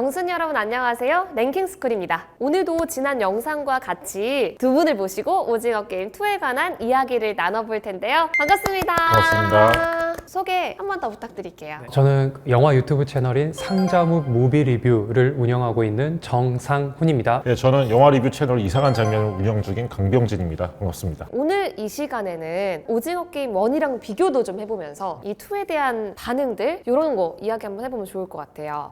영순 여러분 안녕하세요. 랭킹스쿨입니다. 오늘도 지난 영상과 같이 두 분을 모시고 오징어 게임 2에 관한 이야기를 나눠볼 텐데요. 반갑습니다. 반갑습니다. 소개 한 번 더 부탁드릴게요. 저는 영화 유튜브 채널인 상자묵 무비 리뷰를 운영하고 있는 정상훈입니다. 네, 저는 영화 리뷰 채널 이상한 장면을 운영 중인 강병진입니다. 반갑습니다. 오늘 이 시간에는 오징어 게임 1이랑 비교도 좀 해보면서 이 2에 대한 반응들 이런 거 이야기 한번 해보면 좋을 것 같아요.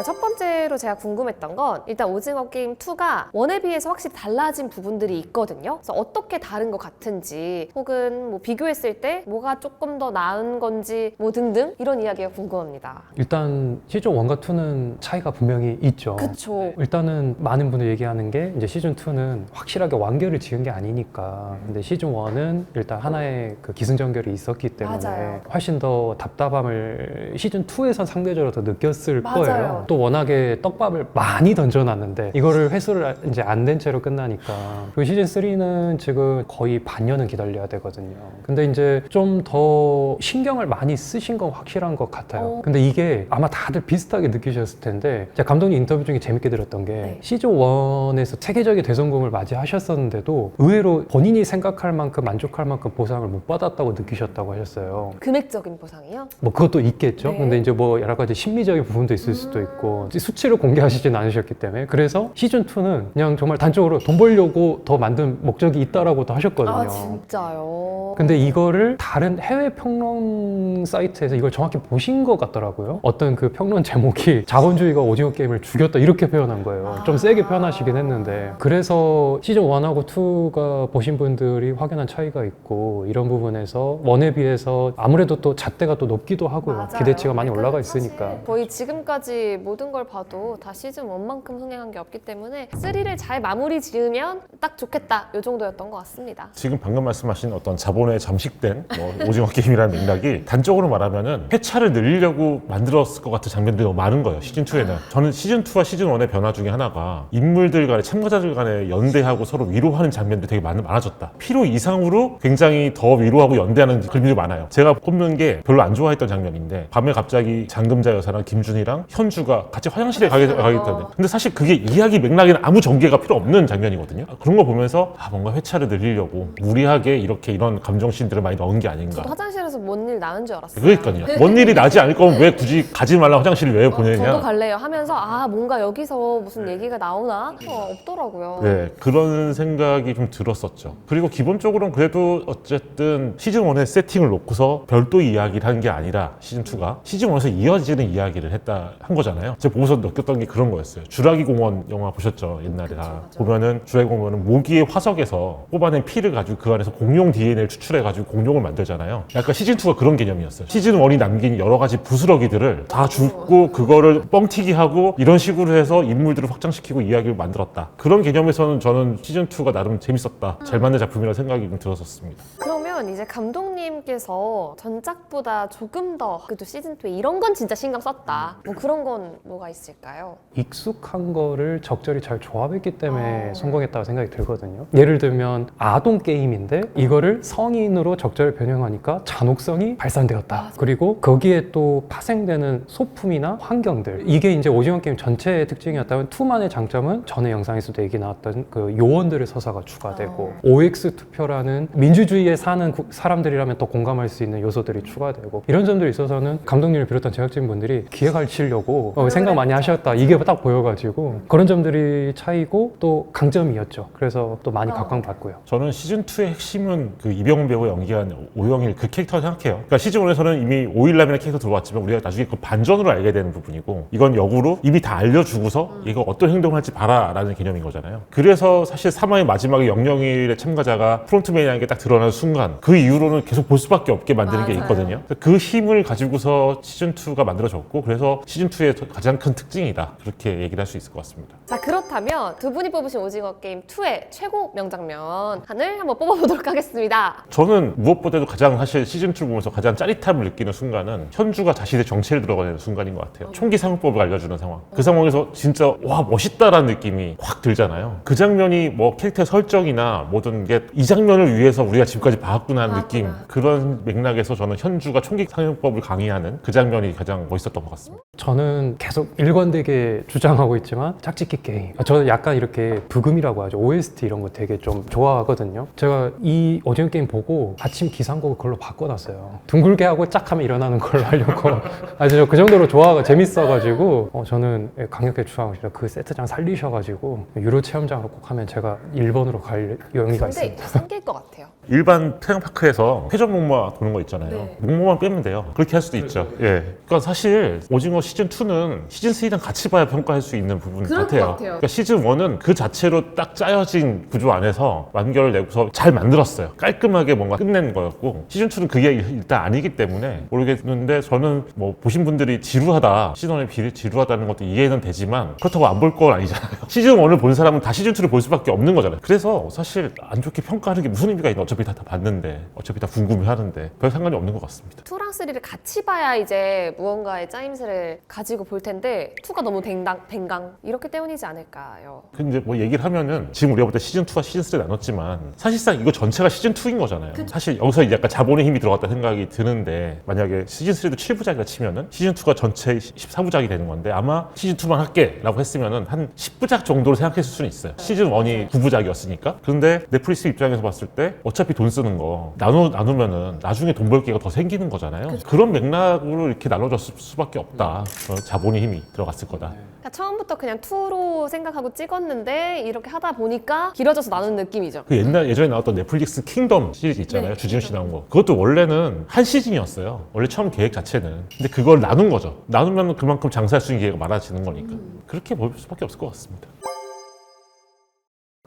첫 번째로 제가 궁금했던 건 일단 오징어 게임 2가 1에 비해서 확실히 달라진 부분들이 있거든요. 그래서 어떻게 다른 것 같은지 혹은 뭐 비교했을 때 뭐가 조금 더 나은 건지 뭐 등등 이런 이야기가 궁금합니다. 일단 시즌 1과 2는 차이가 분명히 있죠. 그쵸. 일단은 많은 분들이 얘기하는 게 이제 시즌 2는 확실하게 완결을 지은 게 아니니까. 근데 시즌 1은 일단 하나의 그 기승전결이 있었기 때문에 맞아요. 훨씬 더 답답함을 시즌 2에선 상대적으로 더 느꼈을 맞아요. 거예요. 또 워낙에 떡밥을 많이 던져놨는데 이거를 회수를 이제 안 된 채로 끝나니까. 그리고 시즌 3는 지금 거의 반년은 기다려야 되거든요. 근데 이제 좀 더 신경을 많이 쓰신 건 확실한 것 같아요. 근데 이게 아마 다들 비슷하게 느끼셨을 텐데 제가 감독님 인터뷰 중에 재밌게 들었던 게 네. 시즌 1에서 체계적인 대성공을 맞이하셨었는데도 의외로 본인이 생각할 만큼 만족할 만큼 보상을 못 받았다고 느끼셨다고 하셨어요. 금액적인 보상이요? 뭐 그것도 있겠죠. 네. 근데 이제 뭐 여러 가지 심리적인 부분도 있을 수도 있고 이제 수치를 공개하시진 않으셨기 때문에 그래서 시즌 2는 그냥 정말 단적으로 돈 벌려고 더 만든 목적이 있다라고도 하셨거든요. 아 진짜요? 근데 이거를 다른 해외 평론 사이트에서 이걸 정확히 보신 것 같더라고요. 어떤 그 평론 제목이 자본주의가 오징어 게임을 죽였다 이렇게 표현한 거예요. 좀 세게 표현하시긴 했는데 그래서 시즌 1하고 2가 보신 분들이 확연한 차이가 있고 이런 부분에서 1에 비해서 아무래도 또 잣대가 또 높기도 하고요. 맞아요. 기대치가 많이 올라가 사실 있으니까. 거의 지금까지 모든 걸 봐도 다 시즌 1만큼 흥행한 게 없기 때문에 3를 잘 마무리 지으면 딱 좋겠다 이 정도였던 것 같습니다. 지금 방금 말씀하신 어떤 자본에 잠식된 오징어 게임이라는 맥락이 단적으로 말하면은 회차를 늘리려고 만들었을 것 같은 장면들이 너무 많은 거예요. 시즌 2에는. 저는 시즌 2와 시즌 1의 변화 중에 하나가 인물들 간에 참가자들 간에 연대하고 서로 위로하는 장면들이 되게 많아졌다. 필요 이상으로 굉장히 더 위로하고 연대하는 그림들이 많아요. 제가 꼽는 게 별로 안 좋아했던 장면인데 밤에 갑자기 장금자 여사랑 김준이랑 현주가 같이 화장실에 가겠다는데 근데 사실 그게 이야기 맥락에는 아무 전개가 필요 없는 장면이거든요. 그런 거 보면서 뭔가 회차를 늘리려고 무리하게 이런 감정씬들을 많이 넣은 게 아닌가. 저도 화장실에서 뭔 일 나는 줄 알았어요. 그러니까요. 뭔 일이 나지 않을 거면 왜 굳이 가지 말라 화장실을 왜 보내냐. 저도 갈래요 하면서 뭔가 여기서 무슨 얘기가 나오나? 없더라고요. 네, 그런 생각이 좀 들었었죠. 그리고 기본적으로는 그래도 어쨌든 시즌 1의 세팅을 놓고서 별도 이야기를 한 게 아니라 시즌 2가 시즌 1에서 이어지는 이야기를 한 거잖아요. 제가 보고서 느꼈던 게 그런 거였어요. 주라기 공원 영화 보셨죠? 옛날에 다. 보면은 주라기 공원은 모기의 화석에서 뽑아낸 피를 가지고 그 안에서 공룡 DNA를 추출해가지고 공룡을 만들잖아요. 약간 시즌 2가 그런 개념이었어요. 시즌 1이 남긴 여러 가지 부스러기들을 다 줍고 그거를 뻥튀기 하고 이런 식으로 해서 인물들을 확장시키고 이야기를 만들었다. 그런 개념에서는 저는 시즌 2가 나름 재밌었다. 잘 만든 작품이라는 생각이 좀 들었었습니다. 그러면 이제 감독님께서 전작보다 조금 더 그래도 시즌 2에 이런 건 진짜 신경 썼다. 뭐 그런 건 뭐가 있을까요? 익숙한 거를 적절히 잘 조합했기 때문에 성공했다고 생각이 들거든요. 예를 들면 아동 게임인데 이거를 성인으로 적절히 변형하니까 잔혹성이 발산되었다. 그리고 거기에 또 파생되는 소품이나 환경들 이게 이제 오징어 게임 전체의 특징이었다면 2만의 장점은 전에 영상에서도 얘기 나왔던 그 요원들의 서사가 추가되고 OX 투표라는 민주주의에 사는 사람들이라면 더 공감할 수 있는 요소들이 추가되고 이런 점들이 있어서는 감독님을 비롯한 제작진분들이 기획을 치려고 생각 많이 하셨다 이게 딱 보여가지고 그런 점들이 차이고 또 강점이었죠. 그래서 또 많이 각광받고요. 저는 시즌 2의 핵심은 그 이병헌 배우가 연기한 오영일 그 캐릭터를 생각해요. 그러니까 시즌 1에서는 이미 오일남이라는 캐릭터 들어왔지만 우리가 나중에 그 반전으로 알게 되는 부분이고 이건 역으로 이미 다 알려주고서 이거 어떤 행동을 할지 봐라라는 개념인 거잖아요. 그래서 사실 3화의 마지막에 영영일의 참가자가 프론트맨이라는 게 딱 드러나는 순간 그 이후로는 계속 볼 수밖에 없게 만드는 게 있거든요. 그 힘을 가지고서 시즌 2가 만들어졌고 그래서 시즌 2의 가장 큰 특징이다. 그렇게 얘기를 할 수 있을 것 같습니다. 자 그렇다면 두 분이 뽑으신 오징어 게임 2의 최고 명장면을 한번 뽑아보도록 하겠습니다. 저는 무엇보다도 가장 사실 시즌2 보면서 가장 짜릿함을 느끼는 순간은 현주가 자신의 정체를 들어가는 순간인 것 같아요. 총기 사용법을 알려주는 상황. 그 상황에서 진짜 와 멋있다라는 느낌이 확 들잖아요. 그 장면이 뭐 캐릭터 설정이나 모든 게 이 장면을 위해서 우리가 지금까지 봐왔구나 접근하는 느낌, 그런 맥락에서 저는 현주가 총기 사용법을 강의하는 그 장면이 가장 멋있었던 것 같습니다. 저는 계속 일관되게 주장하고 있지만 짝짓기 게임, 저는 약간 이렇게 부금이라고 하죠. OST 이런 거 되게 좀 좋아하거든요. 제가 이 오징어 게임 보고 아침 기상곡을 그걸로 바꿔놨어요. 둥글게 하고 짝 하면 일어나는 걸로 하려고. 아주 그 정도로 좋아가 재밌어가지고 저는 강력하게 주장하고 싶어요. 그 세트장 살리셔가지고 유로 체험장을 꼭 하면 제가 일본으로 갈 용의가 근데 있습니다. 생길 것 같아요. 일반 태양파크에서 회전 목마 도는 거 있잖아요. 네. 목마만 빼면 돼요. 그렇게 할 수도 있죠. 예. 그러니까 사실 오징어 시즌 2는 시즌 3랑 같이 봐야 평가할 수 있는 부분 그럴 것 같아요. 같아요. 그러니까 시즌 1은 그 자체로 딱 짜여진 구조 안에서 완결을 내고서 잘 만들었어요. 깔끔하게 뭔가 끝낸 거였고 시즌 2는 그게 일단 아니기 때문에 모르겠는데 저는 뭐 보신 분들이 지루하다, 시즌 1이 지루하다는 것도 이해는 되지만 그렇다고 안 볼 건 아니잖아요. 시즌 1을 본 사람은 다 시즌 2를 볼 수밖에 없는 거잖아요. 그래서 사실 안 좋게 평가하는 게 무슨 의미가 있나. 어차피 다 봤는데, 어차피 다 궁금해하는데 별 상관이 없는 것 같습니다. 2랑 3를 같이 봐야 이제 무언가의 짜임새를 가지고 볼 텐데 2가 너무 댕강 이렇기 때문이지 않을까요? 근데 뭐 얘기를 하면은 지금 우리가 볼 때 시즌 2와 시즌 3 나눴지만 사실상 이거 전체가 시즌 2인 거잖아요. 사실 여기서 이제 약간 자본의 힘이 들어갔다 생각이 드는데 만약에 시즌 3도 7부작이라 치면은 시즌 2가 전체 14부작이 되는 건데 아마 시즌 2만 할게라고 했으면은 한 10부작 정도로 생각했을 수는 있어요. 시즌 1이 9부작이었으니까. 그런데 넷플릭스 입장에서 봤을 때 어차피 돈 쓰는 거 나누면은 나중에 돈 벌 기회가 더 생기는 거잖아요. 그런 맥락으로 이렇게 나눠졌을 수밖에 없다. 자본의 힘이 들어갔을 거다. 그러니까 처음부터 그냥 2로 생각하고 찍었는데 이렇게 하다 보니까 길어져서 나눈 느낌이죠. 그 예전에 나왔던 넷플릭스 킹덤 시리즈 있잖아요. 네, 주진우 씨 나온 거. 그것도 원래는 한 시즌이었어요. 원래 처음 계획 자체는. 근데 그걸 나눈 거죠. 나누면 그만큼 장사할 수 있는 기회가 많아지는 거니까. 그렇게 볼 수밖에 없을 것 같습니다.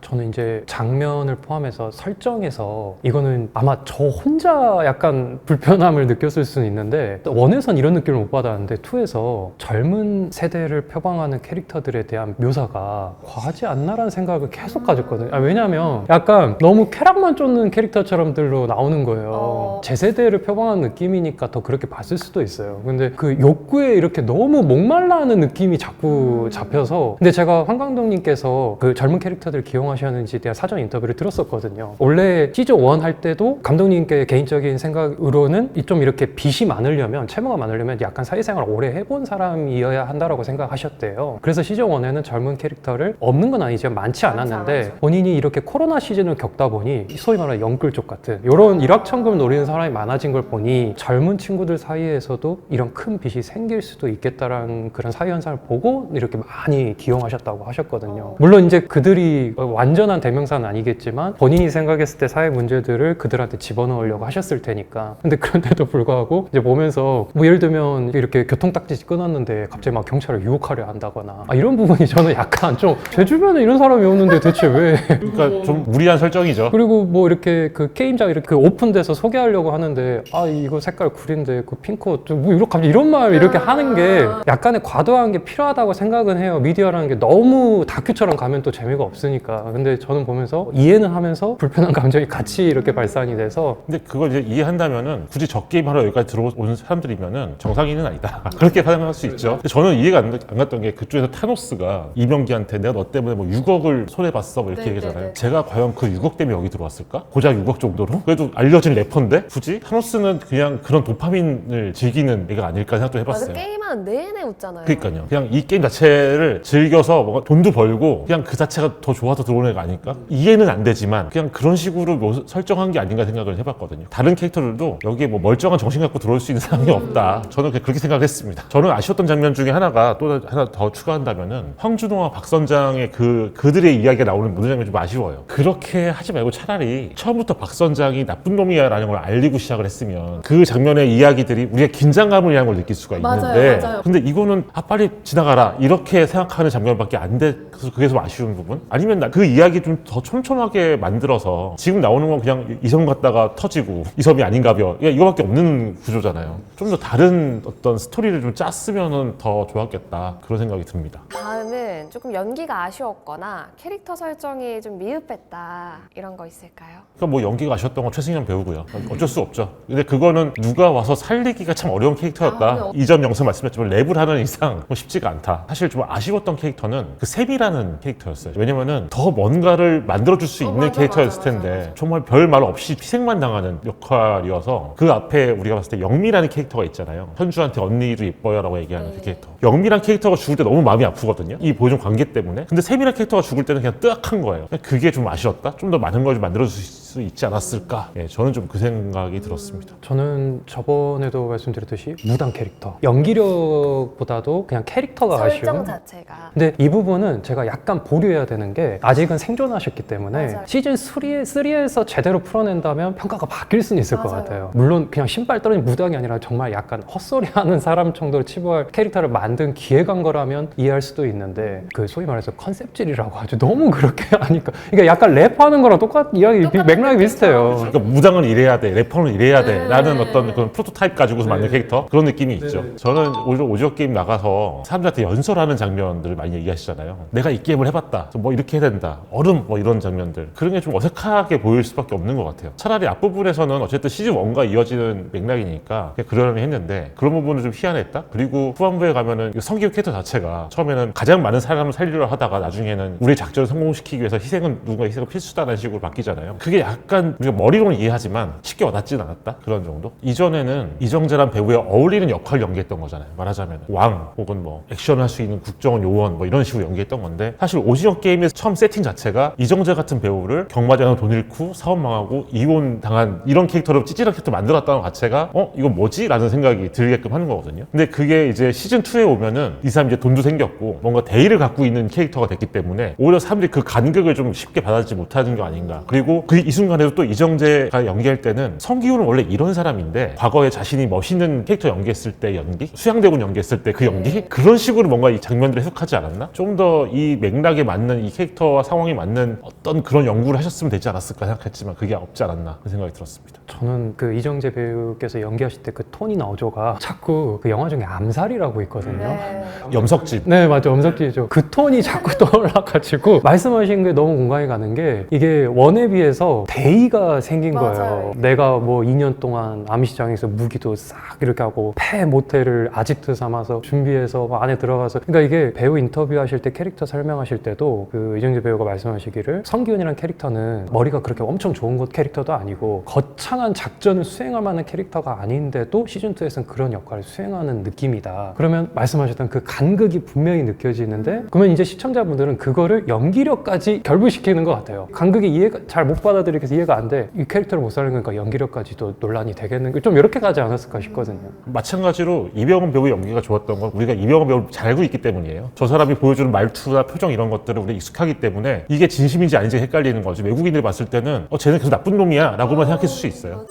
저는 이제 장면을 포함해서 설정에서 이거는 아마 저 혼자 약간 불편함을 느꼈을 수는 있는데 원에선 이런 느낌을 못 받았는데 2에서 젊은 세대를 표방하는 캐릭터들에 대한 묘사가 과하지 않나라는 생각을 계속 가졌거든요. 왜냐하면 약간 너무 쾌락만 쫓는 캐릭터처럼들로 나오는 거예요. 제 세대를 표방하는 느낌이니까 더 그렇게 봤을 수도 있어요. 근데 그 욕구에 이렇게 너무 목말라하는 느낌이 자꾸 잡혀서 근데 제가 황강동님께서 그 젊은 캐릭터들 기용하셨는지에 대한 사전 인터뷰를 들었었거든요. 원래 시즌 1 할 때도 감독님께 개인적인 생각으로는 좀 이렇게 빚이 많으려면 채무가 많으려면 약간 사회생활을 오래 해본 사람이어야 한다라고 생각하셨대요. 그래서 시즌 1에는 젊은 캐릭터를 없는 건 아니지만 많지 않았는데 본인이 이렇게 코로나 시즌을 겪다 보니 소위 말하는 영끌족 같은 이런 일확천금을 노리는 사람이 많아진 걸 보니 젊은 친구들 사이에서도 이런 큰 빚이 생길 수도 있겠다라는 그런 사회 현상을 보고 이렇게 많이 기용하셨다고 하셨거든요. 물론 이제 그들이 완전한 대명사는 아니겠지만 본인이 생각했을 때 사회 문제들을 그들한테 집어넣으려고 하셨을 테니까. 근데 그런데도 불구하고 이제 보면서 뭐 예를 들면 이렇게 교통딱지 끊었는데 갑자기 막 경찰을 유혹하려 한다거나 이런 부분이 저는 약간 좀 제 주변에 이런 사람이 없는데 대체 왜 그러니까 좀 무리한 설정이죠. 그리고 뭐 이렇게 그 게임장 이렇게 오픈돼서 소개하려고 하는데 이거 색깔 구린데 그 핑크 뭐 이렇게 갑자기 이런 말 이렇게 하는 게 약간의 과도한 게 필요하다고 생각은 해요. 미디어라는 게 너무 다큐처럼 가면 또 재미가 없으니까. 근데 저는 보면서 이해는 하면서 불편한 감정이 같이 이렇게 발산이 돼서 근데 그걸 이제 이해한다면은 굳이 저 게임 하러 여기까지 들어온 사람들이면은 정상인은 아니다. 그렇게 판단할 수 있죠. 근데 저는 이해가 안 갔던 게 그쪽에서 타노스가 이명기한테 내가 너 때문에 뭐 6억을 손해봤어 뭐 이렇게 얘기하잖아요. 제가 과연 그 6억 때문에 여기 들어왔을까? 고작 6억 정도로? 그래도 알려진 래퍼인데 굳이? 타노스는 그냥 그런 도파민을 즐기는 애가 아닐까 생각도 해봤어요. 게임하는 내내 웃잖아요. 그러니까요. 그냥 이 게임 자체를 즐겨서 뭔가 돈도 벌고 그냥 그 자체가 더 좋아서 들어오는 애가 아닐까? 이해는 안 되지만 그냥 그런 식으로 설정한 게 아닌가 생각을 해봤거든요. 다른 캐릭터들도 여기에 뭐 멀쩡한 정신 갖고 들어올 수 있는 사람이 없다. 저는 그냥 그렇게 생각을 했습니다. 저는 아쉬웠던 장면 중에 하나가 또 하나 더 추가한다면은 황준호와 박선장의 그들의 이야기가 나오는 모든 장면이 좀 아쉬워요. 그렇게 하지 말고 차라리 처음부터 박선장이 나쁜 놈이야 라는 걸 알리고 시작을 했으면 그 장면의 이야기들이 우리가 긴장감을 이라는 걸 느낄 수가 있는데 맞아요. 근데 이거는 빨리 지나가라 이렇게 생각하는 장면밖에 안 돼서 그게 좀 아쉬운 부분? 아니면 그 이야기 좀 더 촘촘하게 만들어서 지금 나오는 건 그냥 이 섬 갔다가 터지고 이 섬이 아닌가벼 이거밖에 없는 구조잖아요. 좀 더 다른 어떤 스토리를 좀 짰으면 더 좋았겠다 그런 생각이 듭니다. 다음은 조금 연기가 아쉬웠거나 캐릭터 설정이 좀 미흡했다 이런 거 있을까요? 그러니까 뭐 연기가 아쉬웠던 건 최승현 배우고요. 어쩔 수 없죠. 근데 그거는 누가 와서 살리기가 참 어려운 캐릭터였다. 이전 영상 말씀했지만 랩을 하는 이상 뭐 쉽지가 않다. 사실 좀 아쉬웠던 캐릭터는 그 샘이라는 캐릭터였어요. 왜냐면은 더 뭔가를 만들어줄 수 있는 맞아, 캐릭터였을 맞아, 텐데 맞아. 정말 별 말 없이 희생만 당하는 역할이어서 그 앞에 우리가 봤을 때 영미라는 캐릭터가 있잖아요. 현주한테 언니도 예뻐요 라고 얘기하는 그 캐릭터. 영미란 캐릭터가 죽을 때 너무 마음이 아프거든요. 이 보여준 관계 때문에. 근데 세미란 캐릭터가 죽을 때는 그냥 뜨악한 거예요. 그게 좀 아쉬웠다? 좀 더 많은 걸 좀 만들어줄 수 있지 않았을까? 예, 저는 좀 그 생각이 들었습니다. 저는 저번에도 말씀드렸듯이 무당 캐릭터 연기력보다도 그냥 캐릭터가 설정 아쉬운. 자체가 근데 이 부분은 제가 약간 보류해야 되는 게 아직은 생존하셨기 때문에 맞아요. 시즌 3에서 제대로 풀어낸다면 평가가 바뀔 수는 있을 것 맞아요. 같아요. 물론 그냥 신발 떨어진 무당이 아니라 정말 약간 헛소리하는 사람 정도로 치부할 캐릭터를 만든 기획한 거라면 이해할 수도 있는데 그 소위 말해서 컨셉질이라고 하죠. 너무 그렇게 하니까 이게 약간 랩하는 거랑 이야기 똑같은 맥락이 비슷해요. 그러니까 무당은 이래야 돼, 래퍼는 이래야 돼 라는 어떤 그런 프로토타입 가지고서 만든 캐릭터 그런 느낌이 있죠. 저는 오히려 오징어 게임 나가서 사람들한테 연설하는 장면들을 많이 얘기하시잖아요. 내가 이 게임을 해봤다, 뭐 이렇게 해야 된다, 얼음 뭐 이런 장면들, 그런 게 좀 어색하게 보일 수밖에 없는 것 같아요. 차라리 앞부분에서는 어쨌든 시즌 1과 이어지는 맥락이니까 그러려니 했는데 그런 부분은 좀 희한했다. 그리고 후반부에 가면은 성기훈 캐릭터 자체가 처음에는 가장 많은 사람을 살리려 하다가 나중에는 우리 작전을 성공시키기 위해서 누군가 희생은 필수다라는 식으로 바뀌잖아요. 그게 약간 우리가 머리로는 이해하지만 쉽게 와닿진 않았다, 그런 정도. 이전에는 이정재란 배우에 어울리는 역할을 연기했던 거잖아요. 말하자면 왕 혹은 뭐 액션을 할 수 있는 국정원 요원 뭐 이런 식으로 연기했던 건데, 사실 오징어 게임의 처음 세팅 자체가 이정재 같은 배우를 경마대에서 돈 잃고 사업 망하고 이혼 당한 이런 캐릭터로 찌질한 캐릭터 만들었다는 것 자체가 이거 뭐지? 라는 생각이 들게끔 하는 거거든요. 근데 그게 이제 시즌 2에 오면은 이 사람 이제 돈도 생겼고 뭔가 대의를 갖고 있는 캐릭터가 됐기 때문에 오히려 사람들이 그 간극을 좀 쉽게 받아들이지 못하는 게 아닌가. 그리고 이 순간에도 또 이정재가 연기할 때는 성기훈은 원래 이런 사람인데 과거에 자신이 멋있는 캐릭터 연기했을 때 연기, 수양대군 연기했을 때 그 연기, 그런 식으로 뭔가 이 장면들을 해석하지 않았나? 좀 더 이 맥락에 맞는 이 캐릭터와 상황에 맞는 어떤 그런 연구를 하셨으면 되지 않았을까 생각했지만 그게 없지 않았나 그 생각이 들었습니다. 저는 그 이정재 배우께서 연기하실 때 그 톤이나 어조가 자꾸 그 영화 중에 암살이라고 있거든요. 네. 염석진. 네, 맞죠. 엄석지죠. 그 톤이 자꾸 떠올라가지고 말씀하신 게 너무 공감이 가는 게 이게 원에 비해서 대의가 생긴 맞아요. 거예요. 내가 뭐 2년 동안 암시장에서 무기도 싹 이렇게 하고 폐 모텔을 아지트 삼아서 준비해서 막 안에 들어가서, 그러니까 이게 배우 인터뷰하실 때 캐릭터 설명하실 때도 그 이정재 배우가 말씀하시기를 성기훈이라는 캐릭터는 머리가 그렇게 엄청 좋은 것 캐릭터도 아니고 거창한 작전을 수행할 만한 캐릭터가 아닌데도 시즌2에서는 그런 역할을 수행하는 느낌이다. 그러면 말씀하셨던 그 간극이 분명히 느껴지는데, 그러면 이제 시청자분들은 그거를 연기력까지 결부시키는 것 같아요. 간극이 이해가 잘 못 받아들이게 이해가 안 돼. 이 캐릭터를 못 살리는 거니까 연기력까지도 논란이 되겠는, 좀 이렇게 가지 않았을까 싶거든요. 마찬가지로 이병헌 배우 연기가 좋았던 건 우리가 이병헌 배우를 잘 알고 있기 때문이에요. 저 사람이 보여주는 말투나 표정 이런 것들을 우리가 익숙하기 때문에 이게 진심인지 아닌지 헷갈리는 거죠. 외국인들이 봤을 때는 쟤는 계속 나쁜 놈이야 라고만 생각했을 수 있어요.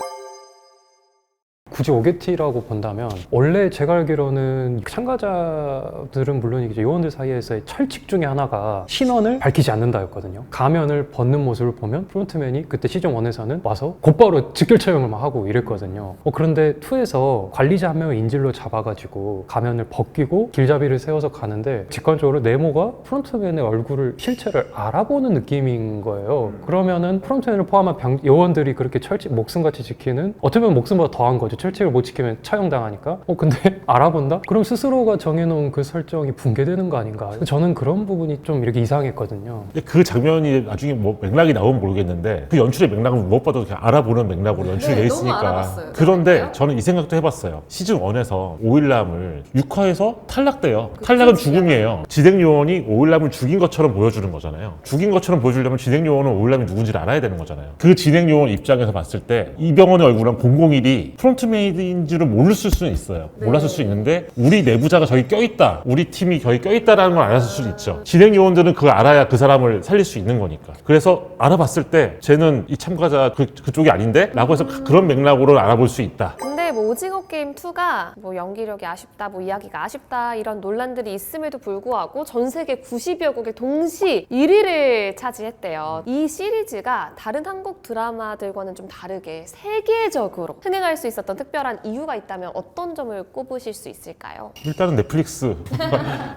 굳이 오게티라고 본다면 원래 제가 알기로는 참가자들은 물론이겠죠, 요원들 사이에서의 철칙 중에 하나가 신원을 밝히지 않는다였거든요. 가면을 벗는 모습을 보면 프론트맨이 그때 시즌 1에서는 와서 곧바로 직결 처형을 막 하고 이랬거든요. 그런데 2에서 관리자 한 명을 인질로 잡아가지고 가면을 벗기고 길잡이를 세워서 가는데 직관적으로 네모가 프론트맨의 얼굴을, 실체를 알아보는 느낌인 거예요. 그러면은 프론트맨을 포함한 요원들이 그렇게 철칙 목숨같이 지키는, 어떻게 보면 목숨보다 더한 거죠. 철칙을 못 지키면 처형당하니까. 근데 알아본다? 그럼 스스로가 정해놓은 그 설정이 붕괴되는 거 아닌가. 저는 그런 부분이 좀 이렇게 이상했거든요. 근데 그 장면이 나중에 뭐 맥락이 나오면 모르겠는데 그 연출의 맥락은 무엇보다도 그냥 알아보는 맥락으로 연출이 돼 너무 있으니까. 알아봤어요. 그런데 그러니까요? 저는 이 생각도 해봤어요. 시즌 1에서 오일남을 6화에서 탈락돼요. 탈락은 죽음이에요. 진행요원이 오일남을 죽인 것처럼 보여주는 거잖아요. 죽인 것처럼 보여주려면 진행요원은 오일남이 누군지를 알아야 되는 거잖아요. 그 진행요원 입장에서 봤을 때 이병헌의 얼굴은 001이 프론트메이드인 줄은 모르실 수는 있어요. 몰랐을 수 있는데 우리 내부자가 저기 껴있다, 우리 팀이 저기 껴있다라는 걸 알았을 수도 있죠. 진행 요원들은 그걸 알아야 그 사람을 살릴 수 있는 거니까. 그래서 알아봤을 때 쟤는 이 참가자 그쪽이 아닌데? 라고 해서 그런 맥락으로 알아볼 수 있다. 근데 뭐 오징어 게임 2가 뭐 연기력이 아쉽다, 뭐 이야기가 아쉽다 이런 논란들이 있음에도 불구하고 전 세계 90여 국에 동시 1위를 차지했대요. 이 시리즈가 다른 한국 드라마들과는 좀 다르게 세계적으로 흥행할 수 있었던 특별한 이유가 있다면 어떤 점을 꼽으실 수 있을까요? 일단은 넷플릭스.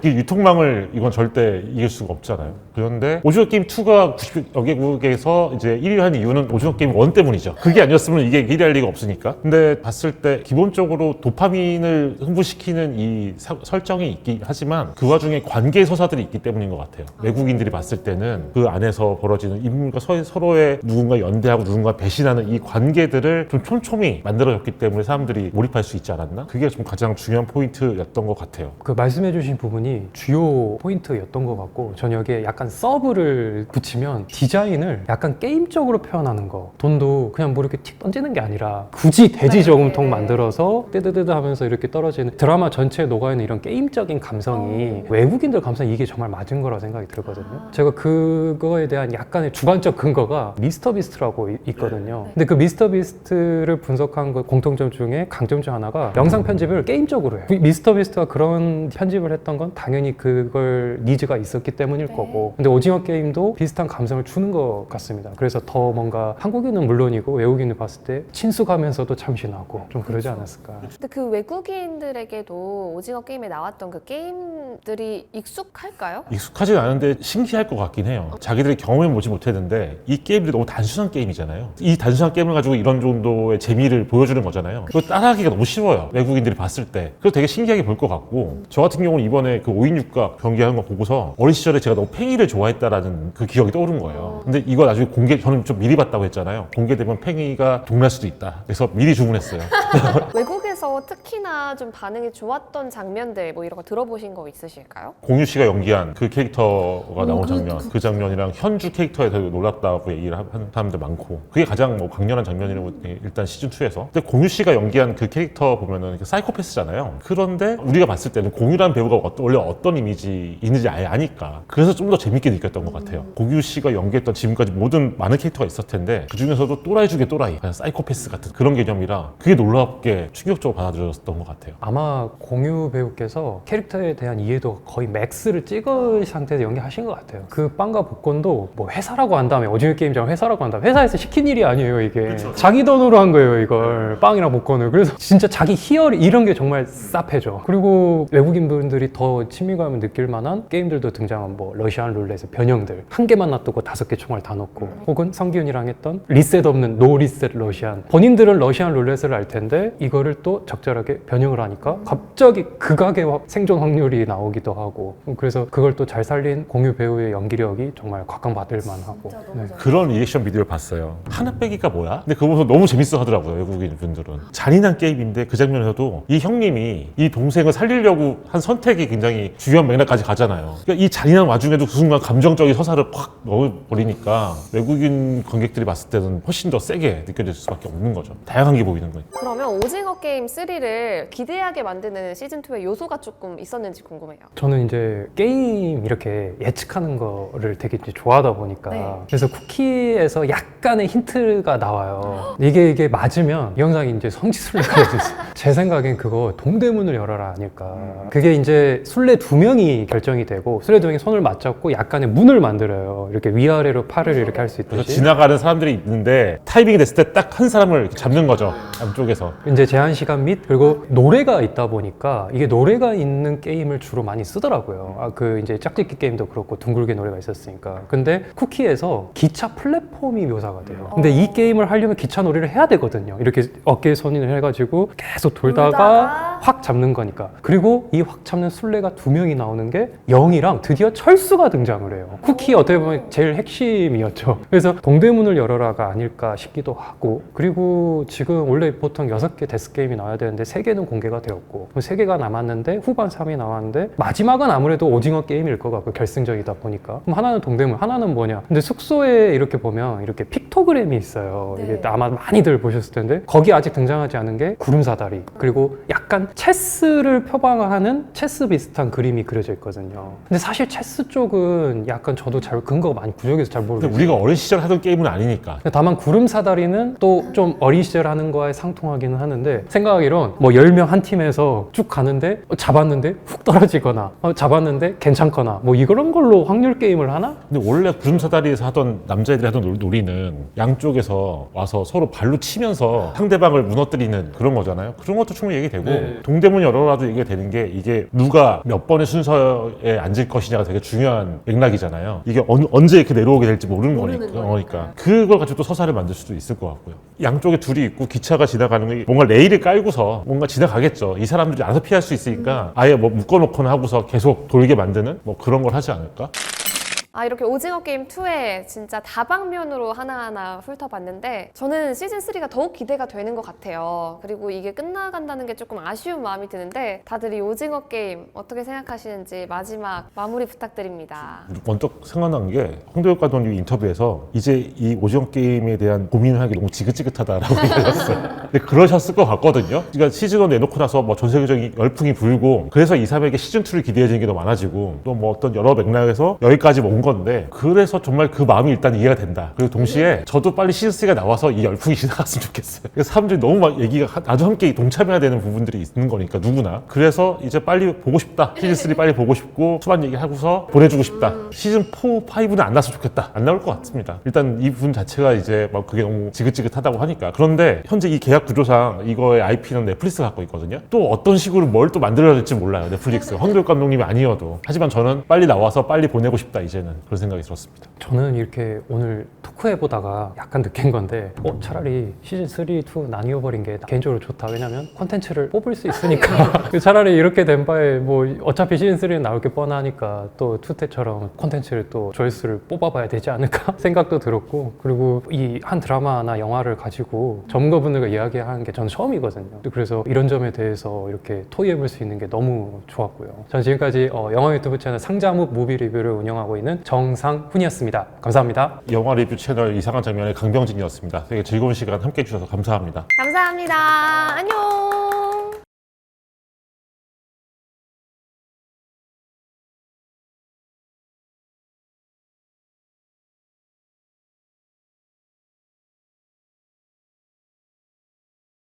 이 유통망을 이건 절대 이길 수가 없잖아요. 그런데 오징어 게임 2가 90여 개국에서 이제 1위 한 이유는 오징어 게임 1 때문이죠. 그게 아니었으면 이게 1위 할 리가 없으니까. 근데 봤을 때 때 기본적으로 도파민을 흥분시키는 이 설정이 있긴 하지만 그 와중에 관계 서사들이 있기 때문인 것 같아요. 외국인들이 봤을 때는 그 안에서 벌어지는 인물과 서로의 누군가 연대하고 누군가 배신하는 이 관계들을 좀 촘촘히 만들어졌기 때문에 사람들이 몰입할 수 있지 않았나? 그게 좀 가장 중요한 포인트였던 것 같아요. 그 말씀해주신 부분이 주요 포인트였던 것 같고, 전 여기에 약간 서브를 붙이면 디자인을 약간 게임적으로 표현하는 거. 돈도 그냥 뭐 이렇게 틱 던지는 게 아니라 굳이 돼지 저금통 만들어서 뜨드드드 하면서 이렇게 떨어지는 드라마 전체에 녹아있는 이런 게임적인 감성이 외국인들 감성이 이게 정말 맞은 거라고 생각이 들거든요. 제가 그거에 대한 약간의 주관적 근거가 미스터 비스트라고 있거든요. 근데 그 미스터 비스트를 분석한 그 공통점 중에 강점 중 하나가 영상 편집을 게임적으로 해요. 미스터 비스트가 그런 편집을 했던 건 당연히 그걸 니즈가 있었기 때문일 거고, 근데 오징어 게임도 비슷한 감성을 주는 것 같습니다. 그래서 더 뭔가 한국인은 물론이고 외국인을 봤을 때 친숙하면서도 참신하고 좀 그러지 않았을까. 근데 그 외국인들에게도 오징어 게임에 나왔던 그 게임들이 익숙할까요? 익숙하진 않은데 신기할 것 같긴 해요. 자기들이 경험해보지 못했는데 이 게임들이 너무 단순한 게임이잖아요. 이 단순한 게임을 가지고 이런 정도의 재미를 보여주는 거잖아요. 그거 따라하기가 너무 쉬워요. 외국인들이 봤을 때. 그래서 되게 신기하게 볼 것 같고, 저 같은 경우는 이번에 그 5인육각 경기하는 거 보고서 어린 시절에 제가 너무 팽이를 좋아했다라는 그 기억이 떠오른 거예요. 근데 이거 나중에 저는 좀 미리 봤다고 했잖아요. 공개되면 팽이가 동날 수도 있다. 그래서 미리 주문했어요. 외국에서 특히나 좀 반응이 좋았던 장면들 뭐 이런 거 들어보신 거 있으실까요? 공유 씨가 연기한 그 캐릭터가 나온 장면, 그 장면이랑 현주 캐릭터에 되게 놀랍다고 얘기를 하는 사람들 많고, 그게 가장 뭐 강렬한 장면이라고 일단 시즌2에서. 근데 공유 씨가 연기한 그 캐릭터 보면은 사이코패스잖아요. 그런데 우리가 봤을 때는 공유라는 배우가 원래 어떤 이미지 있는지 아예 아니까 그래서 좀 더 재밌게 느꼈던 것 같아요. 공유 씨가 연기했던 지금까지 많은 캐릭터가 있었을 텐데 그 중에서도 또라이 중에 또라이, 그냥 사이코패스 같은 그런 개념이라 그게 놀랍게 충격적으로 받아들여졌던 것 같아요. 아마 공유 배우께서 캐릭터에 대한 이해도가 거의 맥스를 찍은 상태에서 연기하신 것 같아요. 그 빵과 복권도 뭐 회사라고 한 다음에, 오징어 게임장 회사라고 한 다음에, 회사에서 시킨 일이 아니에요 이게. 자기 돈으로 한 거예요 이걸, 빵이랑 복권을. 그래서 진짜 자기 희열 이런 게 정말 쌉해져. 그리고 외국인 분들이 더 친밀감을 느낄 만한 게임들도 등장한 뭐 러시안 룰렛의 변형들, 한 개만 놔두고 5개 총알 다 넣고, 혹은 성기훈이랑 했던 리셋 없는 노 리셋 러시안. 본인들은 러시안 룰렛을 알 텐데 이거를 또 적절하게 변형을 하니까 갑자기 극악의 생존 확률이 나오기도 하고, 그래서 그걸 또 잘 살린 공유 배우의 연기력이 정말 곽강받을 만하고. 네. 그런 리액션 비디오를 봤어요. 하나 빼기가 뭐야? 근데 그거 보면서 너무 재밌어 하더라고요, 외국인 분들은. 잔인한 게임인데 그 장면에서도 이 형님이 이 동생을 살리려고 한 선택이 굉장히 중요한 맥락까지 가잖아요. 그러니까 이 잔인한 와중에도 그 순간 감정적인 서사를 확 넣어버리니까 외국인 관객들이 봤을 때는 훨씬 더 세게 느껴질 수밖에 없는 거죠. 다양한 게 보이는 거예요. 그러면 오징어 게임 3를 기대하게 만드는 시즌2의 요소가 조금 있었는지 궁금해요. 저는 이제 게임 이렇게 예측하는 거를 되게 이제 좋아하다 보니까 네. 그래서 쿠키에서 약간의 힌트가 나와요. 이게 맞으면 이 영상이 이제 성지순례가 될 수 있어요. 제 생각엔 그거 동대문을 열어라 아닐까. 그게 이제 순례 2명이 결정이 되고, 순례 2명이 손을 맞잡고 약간의 문을 만들어요. 이렇게 위아래로 팔을 이렇게 할 수 그래서 있듯이. 지나가는 사람들이 있는데 타이밍이 됐을 때 딱 한 사람을 이렇게 잡는 거죠, 안쪽에서. 이제 제한 시간 및 그리고 노래가 있다 보니까 이게 노래가 있는 게임을 주로 많이 쓰더라고요. 그 이제 짝짓기 게임도 그렇고 둥글게 노래가 있었으니까. 근데 쿠키에서 기차 플랫폼이 묘사가 돼요. 근데 이 게임을 하려면 기차 놀이를 해야 되거든요. 이렇게 어깨에 선인을 해가지고 계속 돌다가 확 잡는 거니까. 그리고 이 확 잡는 술래가 2명이 나오는 게 영이랑 드디어 철수가 등장을 해요. 쿠키 어떻게 보면 제일 핵심이었죠. 그래서 동대문을 열어라가 아닐까 싶기도 하고, 그리고 지금 원래 보통 6개 데스게임이 나와야 되는데 3개는 공개가 되었고 3개가 남았는데 후반 3이 나왔는데 마지막은 아무래도 오징어 게임일 것 같고 결승전이다 보니까. 그럼 하나는 동대문, 하나는 뭐냐. 근데 숙소에 이렇게 보면 이렇게 픽토그램이 있어요. 네. 이게 아마 많이들 보셨을 텐데 거기 아직 등장하지 않은 게 구름사다리, 그리고 약간 체스를 표방하는 체스 비슷한 그림이 그려져 있거든요. 근데 사실 체스 쪽은 약간 저도 잘 근거가 많이 부족해서 잘 근데 모르겠어요. 우리가 어린 시절 하던 게임은 아니니까. 다만 구름사다리는 또 좀 어린 시절 하는 거에 상통하기는 하는데, 생각하기론 뭐 10명 한 팀에서 쭉 가는데 잡았는데 훅 떨어지거나 잡았는데 괜찮거나 뭐 이런 걸로 확률 게임을 하나? 근데 원래 구름사다리에서 하던 남자애들이 하던 놀이는 양쪽에서 와서 서로 발로 치면서 상대방을 무너뜨리는 그런 거잖아요. 그런 것도 충분히 얘기되고, 네. 동대문 열어라도 얘기가 되는 게 이게 누가 몇 번의 순서에 앉을 것이냐가 되게 중요한 맥락이잖아요. 이게 언제 이렇게 내려오게 될지 모르는 거니까. 그걸 가지고 또 서사를 만들 수도 있을 것 같고요. 양쪽에 둘이 있고 기차가 지나가는 게 감독이 뭔가 레일을 깔고서 뭔가 지나가겠죠. 이 사람들이 알아서 피할 수 있으니까 아예 뭐 묶어놓거나 하고서 계속 돌게 만드는 뭐 그런 걸 하지 않을까? 이렇게 오징어 게임 2에 진짜 다방면으로 하나하나 훑어봤는데 저는 시즌 3가 더욱 기대가 되는 것 같아요. 그리고 이게 끝나간다는 게 조금 아쉬운 마음이 드는데 다들 이 오징어 게임 어떻게 생각하시는지 마지막 마무리 부탁드립니다. 먼저 생각난 게 홍대욱 감독님 인터뷰에서 이제 이 오징어 게임에 대한 고민을 하기 너무 지긋지긋하다라고 얘기하셨어요. 근데 그러셨을 것 같거든요. 그러니까 시즌 1 내놓고 나서 뭐 전 세계적인 열풍이 불고 그래서 이 사람에게 시즌 2를 기대해지는 게 더 많아지고 또 뭐 어떤 여러 맥락에서 여기까지 온 건데 그래서 정말 그 마음이 일단 이해가 된다. 그리고 동시에 저도 빨리 시즌 3가 나와서 이 열풍이 지나갔으면 좋겠어요. 그래서 사람들이 너무 막 얘기가 나도 함께 동참해야 되는 부분들이 있는 거니까 누구나. 그래서 이제 빨리 보고 싶다. 시즌 3 빨리 보고 싶고 수반 얘기하고서 보내주고 싶다. 시즌 4, 5는 안 나왔으면 좋겠다. 안 나올 것 같습니다. 일단 이 부분 자체가 이제 막 그게 너무 지긋지긋하다고 하니까. 그런데 현재 이 계약 구조상 이거의 IP는 넷플릭스가 갖고 있거든요. 또 어떤 식으로 뭘 또 만들어야 될지 몰라요. 넷플릭스. 황교익 감독님이 아니어도. 하지만 저는 빨리 나와서 빨리 보내고 싶다. 이제는 그런 생각이 들었습니다. 저는 이렇게 오늘 토크해보다가 약간 느낀 건데 차라리 시즌 3, 2 나뉘어버린 게 개인적으로 좋다. 왜냐면 콘텐츠를 뽑을 수 있으니까 차라리 이렇게 된 바에 뭐 어차피 시즌 3는 나올 게 뻔하니까 또 2 때처럼 콘텐츠를 또 조회수를 뽑아봐야 되지 않을까 생각도 들었고 그리고 이 한 드라마나 영화를 가지고 전문가분들과 이야기하는 게 저는 처음이거든요. 그래서 이런 점에 대해서 이렇게 토의해볼 수 있는 게 너무 좋았고요. 전 지금까지 영화 유튜브 채널 상자묵 무비 리뷰를 운영하고 있는 정상훈이었습니다. 감사합니다. 영화 리뷰 채널 이상한 장면의 강병진이었습니다. 되게 즐거운 시간 함께 해주셔서 감사합니다. 감사합니다. 안녕.